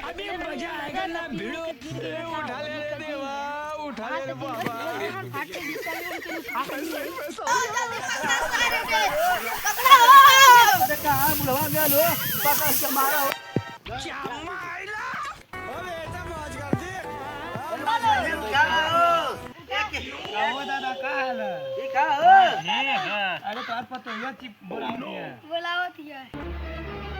अभी मजा आएगा ना भिड़ो। उठा ले रे देवा, उठा ले रे बाबा। अरे कहाँ बुढ़वा गया लो पकड़ के मारा हो। चमाइला अबे ऐसा मौज कर दी। कहो दादा का हाल है? ठीक है अरे तो आप तो यह चिप बुलावती है। बोलावत है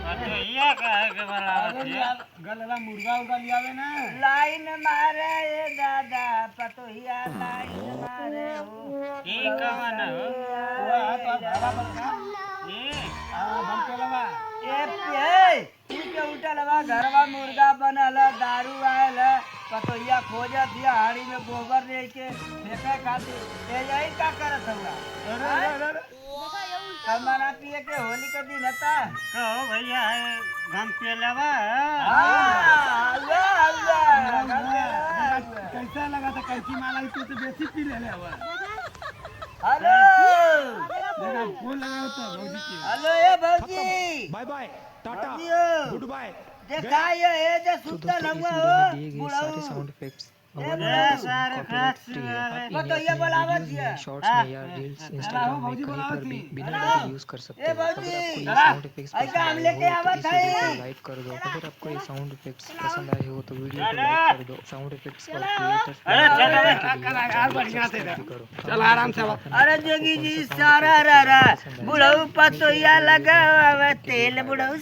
पतोहिया का है के अरे यार गलला मुर्गा उर्गा लियावे ना। लाइन मारे ये दादा पतोहिया लाइन मारे हो ये कवन हो वो है तो भाड़ा पर का। हाँ बम के लवा। ए पे तू के उठलवा घरवा मुर्गा बनल दारू आयल पतोहिया खोजत दिया हाड़ी में गोबर ले के फेंके खातिर ए यही का करत हुआ अरे कमाना पिए के होली के दिन हता कहो भैया है घम पे लवा कैसा लगा था कैसी माला तू तो बेसी पी ले ले हुआ। हेलो देखा फोन लगाओ तो भौजी की। हेलो ए भौजी बाय बाय टाटा भौजी गुड बाय। देखा ये जो तो सुतल दोस्तों इस हुआ वीडियो में दिए गए बुढ़ऊ सारे साउंड इफेक्ट्स सारे कॉपीराइट फ्री है। आप वो तो इंडिया ये के बोलावत वीडियोस है। में शॉर्ट्स में या रील्स इंस्टाग्राम में भौजी कहीं बोलावत पर भी थी। बिना डरे यूज कर सकते ए हो। अगर भौजी, आपको ये चला। साउंड इफेक्ट्स ऐसा पसंद हम आए लेके हो तो आवत इस वीडियो है। को लाइक कर दो। अगर आपको ये साउंड इफेक्ट्स पसंद आए हो तो वीडियो को लाइक कर दो। साउंड इफेक्ट्स और क्रिएटर्स करो। चल आराम से अरे जोगी जी सारा रा रा बुढ़ऊ पतोहिया लगा तेल बुढ़ऊ